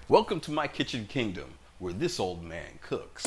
Welcome to my kitchen kingdom, where this old man cooks.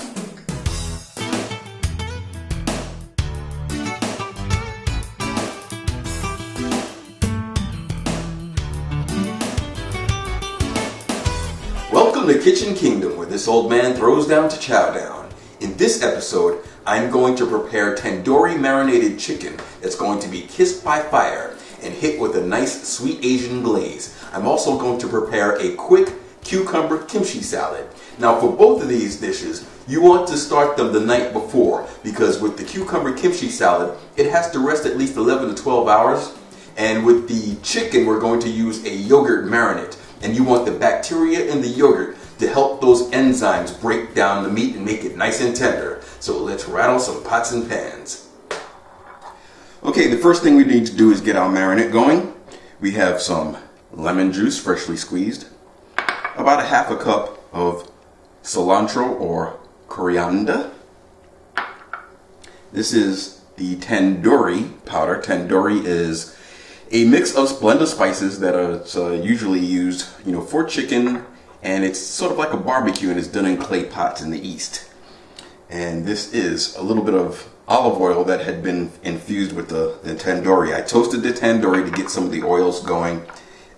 Welcome to Kitchen Kingdom, where this old man throws down to chow down. In this episode, I'm going to prepare tandoori marinated chicken that's going to be kissed by fire and hit with a nice sweet Asian glaze. I'm also going to prepare a quick cucumber kimchi salad. Now for both of these dishes, you want to start them the night before, because with the cucumber kimchi salad, it has to rest at least 11 to 12 hours. And with the chicken, we're going to use a yogurt marinade. And you want the bacteria in the yogurt to help those enzymes break down the meat and make it nice and tender. So let's rattle some pots and pans. Okay, the first thing we need to do is get our marinade going. We have some lemon juice, freshly squeezed. About a half a cup of cilantro or coriander. This is the tandoori powder. Tandoori is a mix of blend of spices that are usually used, for chicken, and it's sort of like a barbecue, and it's done in clay pots in the East. And this is a little bit of olive oil that had been infused with the tandoori. I toasted the tandoori to get some of the oils going,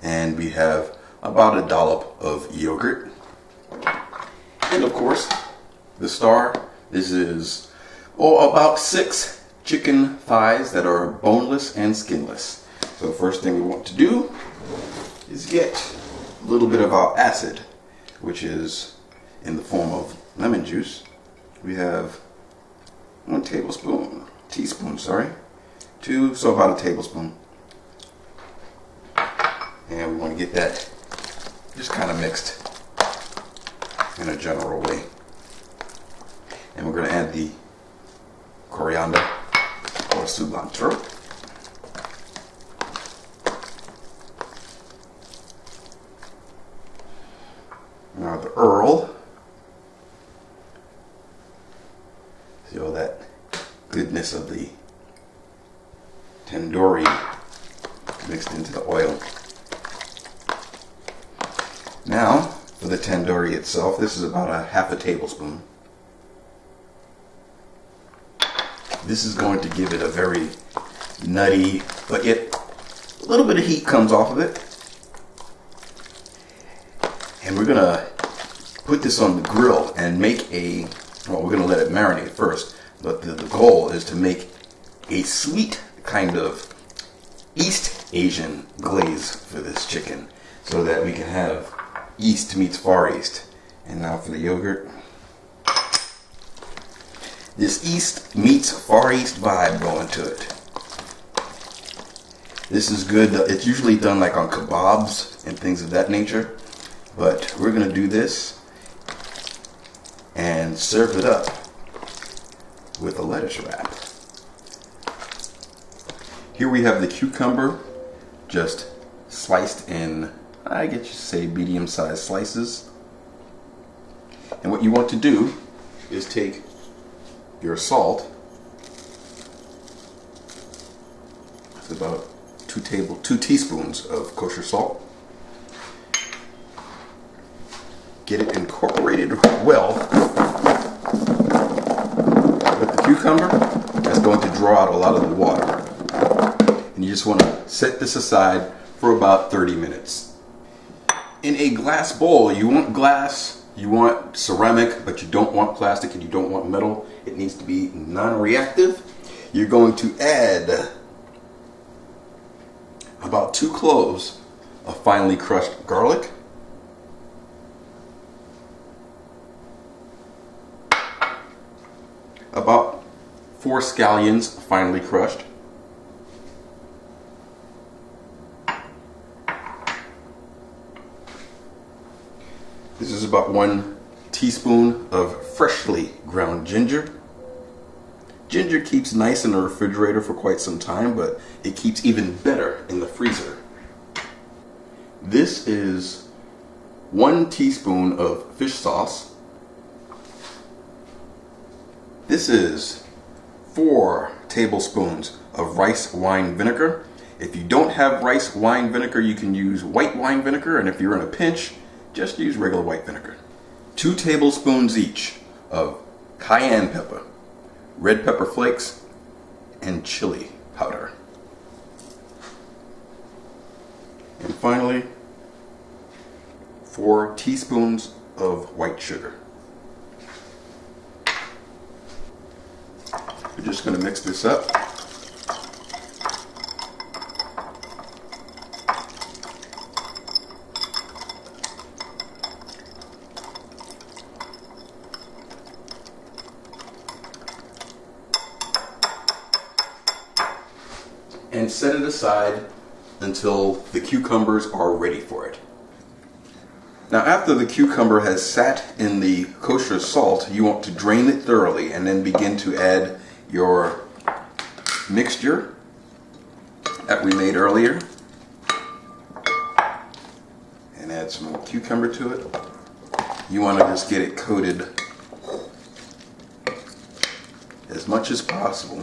and we have about a dollop of yogurt. And of course, the star. This is about 6 chicken thighs that are boneless and skinless. So the first thing we want to do is get a little bit of our acid, which is in the form of lemon juice. We have 1 teaspoon, so about a tablespoon. And we want to get that just kind of mixed in a general way. And we're going to add the coriander or cilantro. Now the Earl. See all that goodness of the tandoori mixed into the oil. Now, for the tandoori itself, this is about a half a tablespoon. This is going to give it a very nutty, but yet a little bit of heat comes off of it. And we're going to put this on the grill and make we're going to let it marinate first. But the goal is to make a sweet kind of East Asian glaze for this chicken, so that we can have East meets Far East. And now for the yogurt. This East meets Far East vibe going to it. This is good. It's usually done like on kebabs and things of that nature. But we're going to do this and serve it up with a lettuce wrap. Here we have the cucumber just sliced in, I guess you say, medium-sized slices. And what you want to do is take your salt. It's about 2 teaspoons of kosher salt. Get it incorporated well with the cucumber. That's going to draw out a lot of the water. And you just want to set this aside for about 30 minutes. In a glass bowl, you want glass, you want ceramic, but you don't want plastic and you don't want metal. It needs to be non-reactive. You're going to add about 2 cloves of finely crushed garlic. About 4 scallions finely crushed. This is about 1 teaspoon of freshly ground ginger. Ginger keeps nice in the refrigerator for quite some time, but it keeps even better in the freezer. This is 1 teaspoon of fish sauce. This is 4 tablespoons of rice wine vinegar. If you don't have rice wine vinegar, you can use white wine vinegar, and if you're in a pinch, just use regular white vinegar. 2 tablespoons each of cayenne pepper, red pepper flakes, and chili powder. And finally, 4 teaspoons of white sugar. We're just going to mix this up. And set it aside until the cucumbers are ready for it. Now after the cucumber has sat in the kosher salt, you want to drain it thoroughly and then begin to add your mixture that we made earlier. And add some more cucumber to it. You want to just get it coated as much as possible.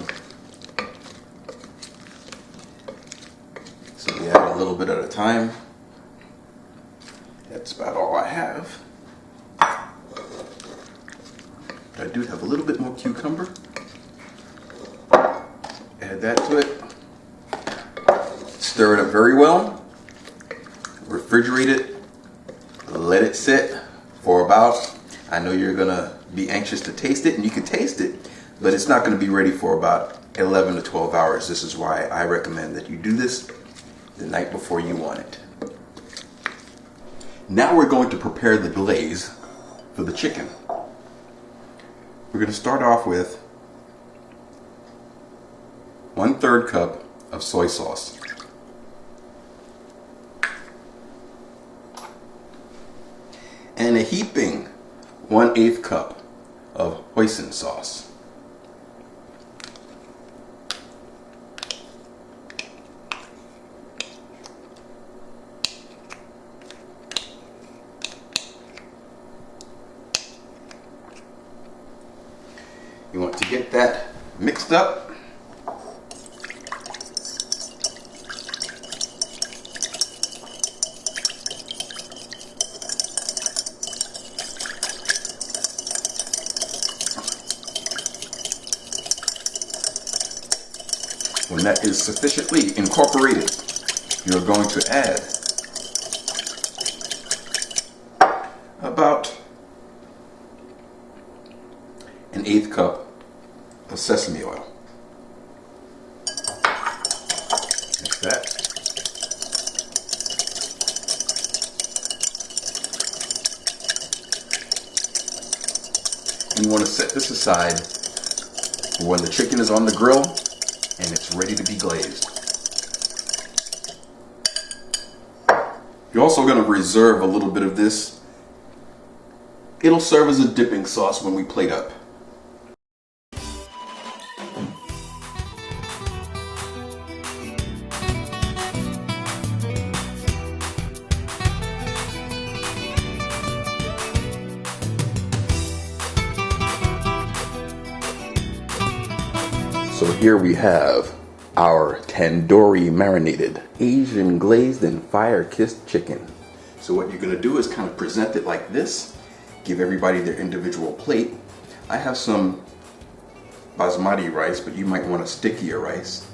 So we add a little bit at a time. That's about all I have. I do have a little bit more cucumber. Add that to it. Stir it up very well. Refrigerate it. Let it sit for about, I know you're gonna be anxious to taste it, and you can taste it, but it's not gonna be ready for about 11 to 12 hours. This is why I recommend that you do this the night before you want it. Now we're going to prepare the glaze for the chicken. We're going to start off with 1/3 cup of soy sauce. And a heaping 1/8 cup of hoisin sauce. You want to get that mixed up. When that is sufficiently incorporated, you're going to add about 1/8 cup of sesame oil. Mix that. And you want to set this aside for when the chicken is on the grill and it's ready to be glazed. You're also going to reserve a little bit of this. It'll serve as a dipping sauce when we plate up. So here we have our tandoori marinated Asian glazed and fire kissed chicken. So what you're going to do is kind of present it like this. Give everybody their individual plate. I have some basmati rice, but you might want a stickier rice.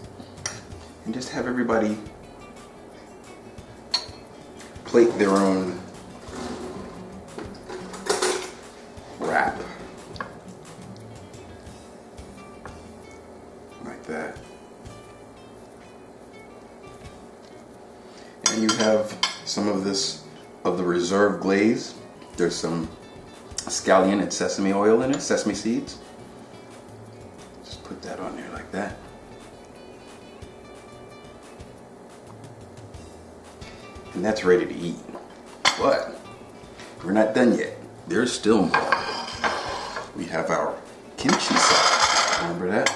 And just have everybody plate their own wrap. Like that. And you have some of this, of the reserve glaze. There's some scallion and sesame oil in it, sesame seeds. Just put that on there like that. And that's ready to eat. But we're not done yet. There's still more. We have our kimchi salad. Remember that?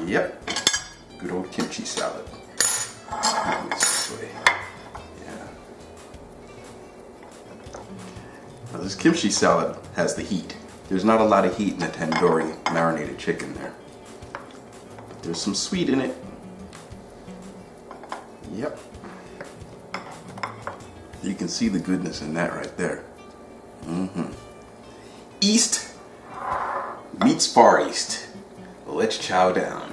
Yep. Good old kimchi salad. This way. Yeah. Now this kimchi salad has the heat. There's not a lot of heat in the tandoori marinated chicken there. But there's some sweet in it. Yep. You can see the goodness in that right there. East meets Far East. Let's chow down.